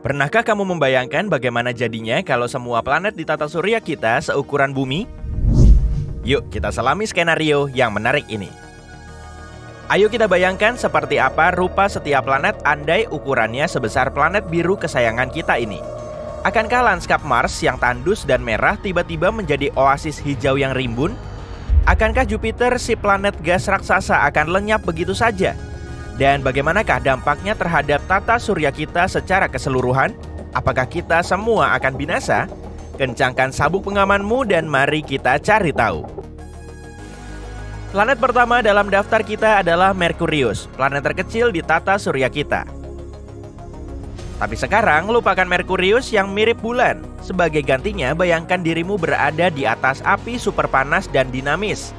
Pernahkah kamu membayangkan bagaimana jadinya kalau semua planet di tata surya kita seukuran bumi? Yuk kita selami skenario yang menarik ini. Ayo kita bayangkan seperti apa rupa setiap planet andai ukurannya sebesar planet biru kesayangan kita ini. Akankah lanskap Mars yang tandus dan merah tiba-tiba menjadi oasis hijau yang rimbun? Akankah Jupiter, si planet gas raksasa, akan lenyap begitu saja? Dan bagaimanakah dampaknya terhadap tata surya kita secara keseluruhan? Apakah kita semua akan binasa? Kencangkan sabuk pengamanmu dan mari kita cari tahu. Planet pertama dalam daftar kita adalah Merkurius, planet terkecil di tata surya kita. Tapi sekarang lupakan Merkurius yang mirip bulan. Sebagai gantinya, bayangkan dirimu berada di atas api super panas dan dinamis.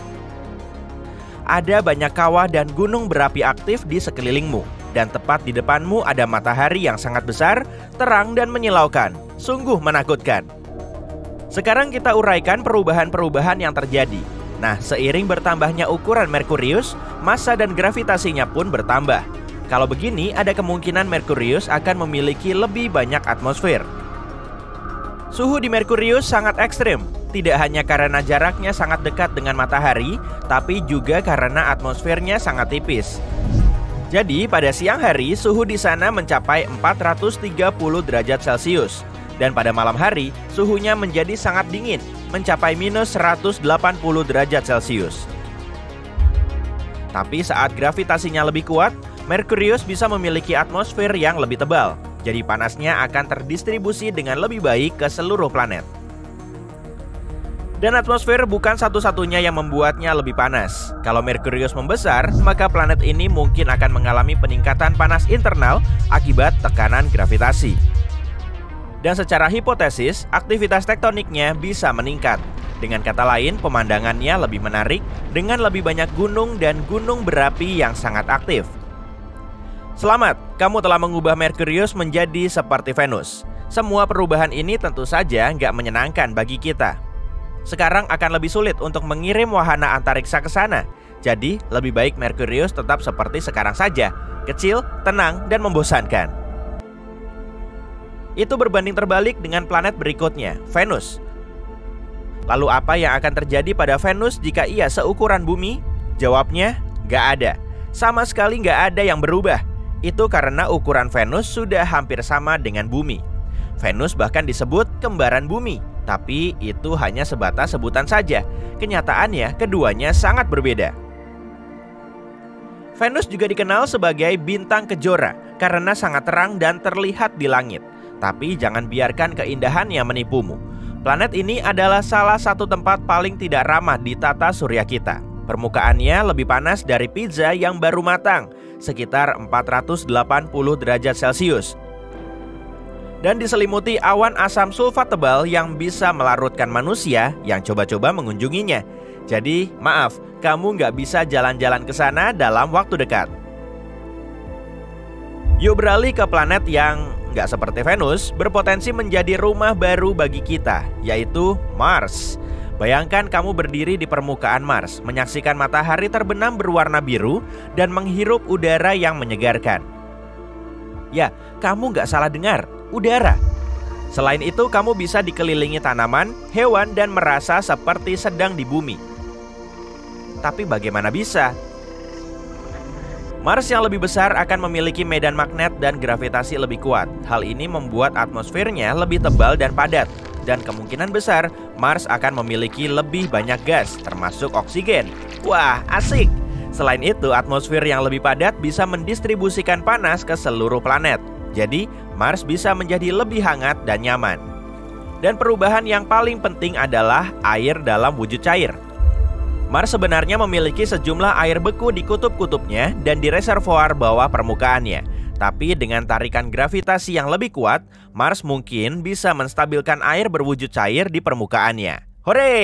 Ada banyak kawah dan gunung berapi aktif di sekelilingmu. Dan tepat di depanmu ada matahari yang sangat besar, terang dan menyilaukan. Sungguh menakutkan. Sekarang kita uraikan perubahan-perubahan yang terjadi. Nah, seiring bertambahnya ukuran Merkurius, massa dan gravitasinya pun bertambah. Kalau begini, ada kemungkinan Merkurius akan memiliki lebih banyak atmosfer. Suhu di Merkurius sangat ekstrim. Tidak hanya karena jaraknya sangat dekat dengan matahari, tapi juga karena atmosfernya sangat tipis. Jadi pada siang hari suhu di sana mencapai 430 derajat Celcius. Dan pada malam hari suhunya menjadi sangat dingin, mencapai minus 180 derajat Celcius. Tapi saat gravitasinya lebih kuat, Merkurius bisa memiliki atmosfer yang lebih tebal. Jadi panasnya akan terdistribusi dengan lebih baik ke seluruh planet. Dan atmosfer bukan satu-satunya yang membuatnya lebih panas. Kalau Merkurius membesar, maka planet ini mungkin akan mengalami peningkatan panas internal akibat tekanan gravitasi. Dan secara hipotesis, aktivitas tektoniknya bisa meningkat. Dengan kata lain, pemandangannya lebih menarik dengan lebih banyak gunung dan gunung berapi yang sangat aktif. Selamat, kamu telah mengubah Merkurius menjadi seperti Venus. Semua perubahan ini tentu saja nggak menyenangkan bagi kita. Sekarang akan lebih sulit untuk mengirim wahana antariksa ke sana. Jadi, lebih baik Merkurius tetap seperti sekarang saja, kecil, tenang, dan membosankan. Itu berbanding terbalik dengan planet berikutnya, Venus. Lalu apa yang akan terjadi pada Venus jika ia seukuran bumi? Jawabnya, nggak ada. Sama sekali nggak ada yang berubah. Itu karena ukuran Venus sudah hampir sama dengan bumi. Venus bahkan disebut kembaran bumi. Tapi itu hanya sebatas sebutan saja. Kenyataannya keduanya sangat berbeda. Venus juga dikenal sebagai bintang kejora karena sangat terang dan terlihat di langit. Tapi jangan biarkan keindahannya menipumu. Planet ini adalah salah satu tempat paling tidak ramah di tata surya kita. Permukaannya lebih panas dari pizza yang baru matang, sekitar 480 derajat Celcius. Dan diselimuti awan asam sulfat tebal yang bisa melarutkan manusia yang coba-coba mengunjunginya. Jadi, maaf, kamu nggak bisa jalan-jalan ke sana dalam waktu dekat. Yuk beralih ke planet yang nggak seperti Venus, berpotensi menjadi rumah baru bagi kita, yaitu Mars. Bayangkan kamu berdiri di permukaan Mars, menyaksikan matahari terbenam berwarna biru dan menghirup udara yang menyegarkan. Ya, kamu nggak salah dengar. Udara. Selain itu, kamu bisa dikelilingi tanaman, hewan, dan merasa seperti sedang di bumi. Tapi bagaimana bisa? Mars yang lebih besar akan memiliki medan magnet dan gravitasi lebih kuat. Hal ini membuat atmosfernya lebih tebal dan padat. Dan kemungkinan besar, Mars akan memiliki lebih banyak gas, termasuk oksigen. Wah, asik! Selain itu, atmosfer yang lebih padat bisa mendistribusikan panas ke seluruh planet. Jadi, Mars bisa menjadi lebih hangat dan nyaman. Dan perubahan yang paling penting adalah air dalam wujud cair. Mars sebenarnya memiliki sejumlah air beku di kutub-kutubnya dan di reservoir bawah permukaannya. Tapi dengan tarikan gravitasi yang lebih kuat, Mars mungkin bisa menstabilkan air berwujud cair di permukaannya. Hore!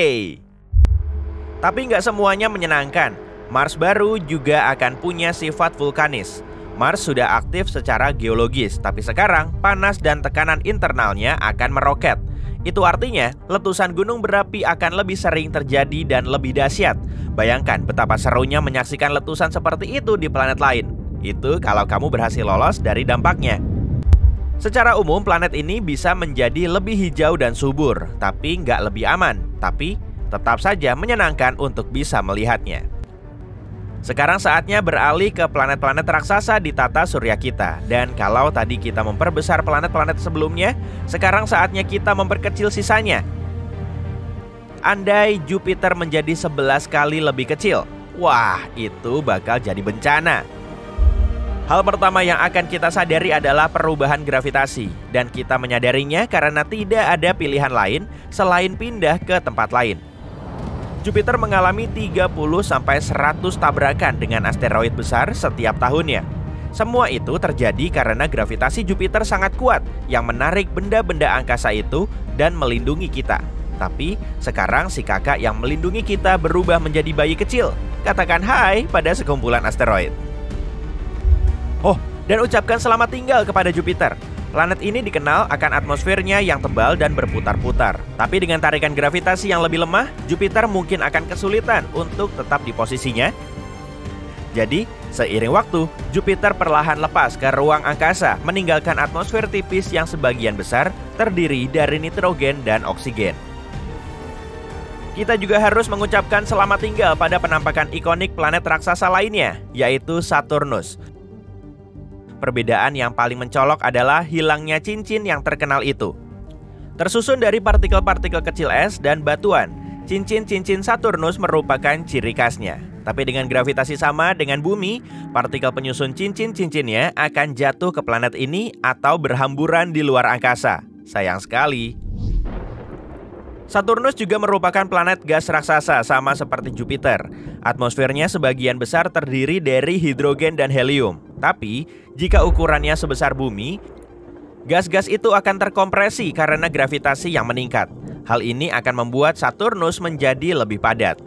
Tapi nggak semuanya menyenangkan. Mars baru juga akan punya sifat vulkanis. Mars sudah aktif secara geologis, tapi sekarang panas dan tekanan internalnya akan meroket. Itu artinya letusan gunung berapi akan lebih sering terjadi dan lebih dahsyat. Bayangkan betapa serunya menyaksikan letusan seperti itu di planet lain. Itu kalau kamu berhasil lolos dari dampaknya. Secara umum, planet ini bisa menjadi lebih hijau dan subur, tapi nggak lebih aman. Tapi tetap saja menyenangkan untuk bisa melihatnya. Sekarang saatnya beralih ke planet-planet raksasa di tata surya kita. Dan kalau tadi kita memperbesar planet-planet sebelumnya, sekarang saatnya kita memperkecil sisanya. Andai Jupiter menjadi 11 kali lebih kecil, wah, itu bakal jadi bencana. Hal pertama yang akan kita sadari adalah perubahan gravitasi. Dan kita menyadarinya karena tidak ada pilihan lain selain pindah ke tempat lain. Jupiter mengalami 30-100 tabrakan dengan asteroid besar setiap tahunnya. Semua itu terjadi karena gravitasi Jupiter sangat kuat yang menarik benda-benda angkasa itu dan melindungi kita. Tapi sekarang si kakak yang melindungi kita berubah menjadi bayi kecil. Katakan hai pada sekumpulan asteroid. Oh, dan ucapkan selamat tinggal kepada Jupiter. Planet ini dikenal akan atmosfernya yang tebal dan berputar-putar. Tapi dengan tarikan gravitasi yang lebih lemah, Jupiter mungkin akan kesulitan untuk tetap di posisinya. Jadi, seiring waktu, Jupiter perlahan lepas ke ruang angkasa, meninggalkan atmosfer tipis yang sebagian besar terdiri dari nitrogen dan oksigen. Kita juga harus mengucapkan selamat tinggal pada penampakan ikonik planet raksasa lainnya, yaitu Saturnus. Perbedaan yang paling mencolok adalah hilangnya cincin yang terkenal itu. Tersusun dari partikel-partikel kecil es dan batuan, cincin-cincin Saturnus merupakan ciri khasnya. Tapi dengan gravitasi sama dengan bumi, partikel penyusun cincin-cincinnya akan jatuh ke planet ini atau berhamburan di luar angkasa. Sayang sekali. Saturnus juga merupakan planet gas raksasa sama seperti Jupiter. Atmosfernya sebagian besar terdiri dari hidrogen dan helium. Tapi, jika ukurannya sebesar bumi, gas-gas itu akan terkompresi karena gravitasi yang meningkat. Hal ini akan membuat Saturnus menjadi lebih padat.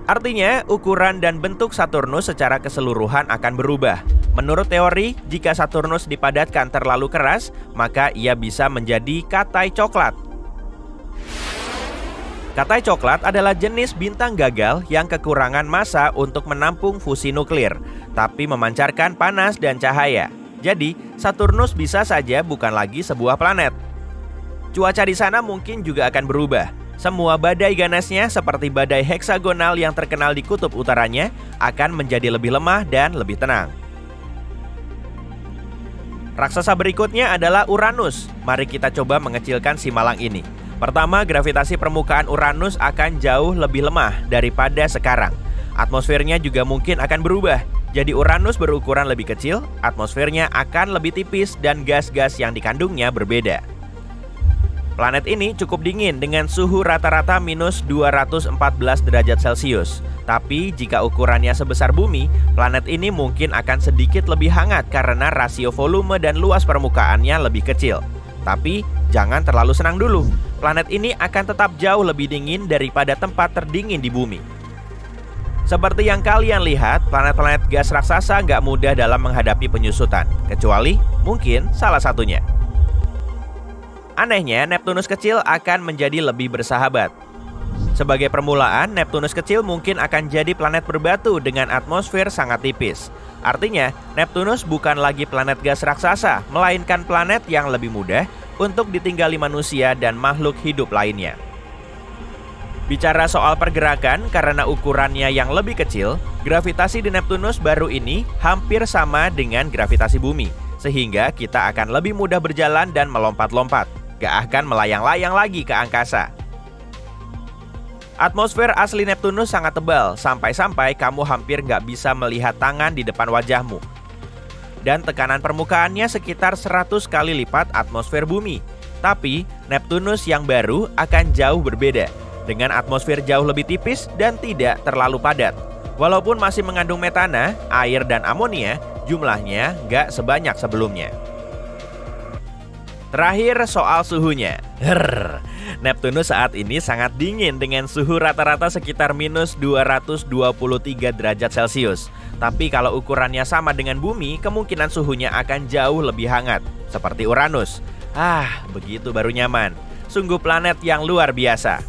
Artinya, ukuran dan bentuk Saturnus secara keseluruhan akan berubah. Menurut teori, jika Saturnus dipadatkan terlalu keras, maka ia bisa menjadi katai coklat. Katai coklat adalah jenis bintang gagal yang kekurangan massa untuk menampung fusi nuklir, tapi memancarkan panas dan cahaya. Jadi, Saturnus bisa saja bukan lagi sebuah planet. Cuaca di sana mungkin juga akan berubah. Semua badai ganasnya seperti badai heksagonal yang terkenal di kutub utaranya akan menjadi lebih lemah dan lebih tenang. Raksasa berikutnya adalah Uranus. Mari kita coba mengecilkan si malang ini. Pertama, gravitasi permukaan Uranus akan jauh lebih lemah daripada sekarang. Atmosfernya juga mungkin akan berubah. Jadi Uranus berukuran lebih kecil, atmosfernya akan lebih tipis dan gas-gas yang dikandungnya berbeda. Planet ini cukup dingin dengan suhu rata-rata minus 214 derajat Celcius. Tapi jika ukurannya sebesar bumi, planet ini mungkin akan sedikit lebih hangat karena rasio volume dan luas permukaannya lebih kecil. Tapi jangan terlalu senang dulu. Planet ini akan tetap jauh lebih dingin daripada tempat terdingin di bumi. Seperti yang kalian lihat, planet-planet gas raksasa nggak mudah dalam menghadapi penyusutan, kecuali mungkin salah satunya. Anehnya, Neptunus kecil akan menjadi lebih bersahabat. Sebagai permulaan, Neptunus kecil mungkin akan jadi planet berbatu dengan atmosfer sangat tipis. Artinya, Neptunus bukan lagi planet gas raksasa, melainkan planet yang lebih mudah untuk ditinggali manusia dan makhluk hidup lainnya. Bicara soal pergerakan, karena ukurannya yang lebih kecil, gravitasi di Neptunus baru ini hampir sama dengan gravitasi bumi, sehingga kita akan lebih mudah berjalan dan melompat-lompat, gak akan melayang-layang lagi ke angkasa. Atmosfer asli Neptunus sangat tebal, sampai-sampai kamu hampir gak bisa melihat tangan di depan wajahmu. Dan tekanan permukaannya sekitar 100 kali lipat atmosfer bumi. Tapi, Neptunus yang baru akan jauh berbeda, dengan atmosfer jauh lebih tipis dan tidak terlalu padat. Walaupun masih mengandung metana, air dan amonia, jumlahnya gak sebanyak sebelumnya. Terakhir soal suhunya. Neptunus saat ini sangat dingin dengan suhu rata-rata sekitar minus 223 derajat Celcius. Tapi kalau ukurannya sama dengan bumi, kemungkinan suhunya akan jauh lebih hangat, seperti Uranus. Begitu baru nyaman. Sungguh planet yang luar biasa.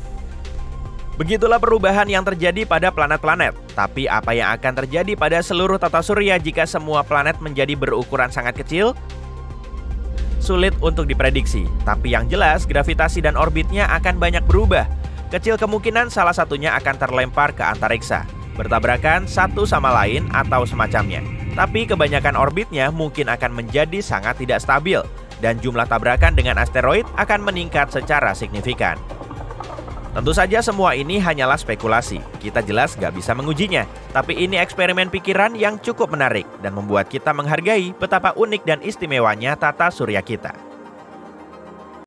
Begitulah perubahan yang terjadi pada planet-planet. Tapi apa yang akan terjadi pada seluruh tata surya jika semua planet menjadi berukuran sangat kecil? sulit untuk diprediksi, tapi yang jelas gravitasi dan orbitnya akan banyak berubah. Kecil kemungkinan salah satunya akan terlempar ke antariksa, bertabrakan satu sama lain atau semacamnya. Tapi kebanyakan orbitnya mungkin akan menjadi sangat tidak stabil, dan jumlah tabrakan dengan asteroid akan meningkat secara signifikan. Tentu saja semua ini hanyalah spekulasi, kita jelas nggak bisa mengujinya. Tapi ini eksperimen pikiran yang cukup menarik dan membuat kita menghargai betapa unik dan istimewanya tata surya kita.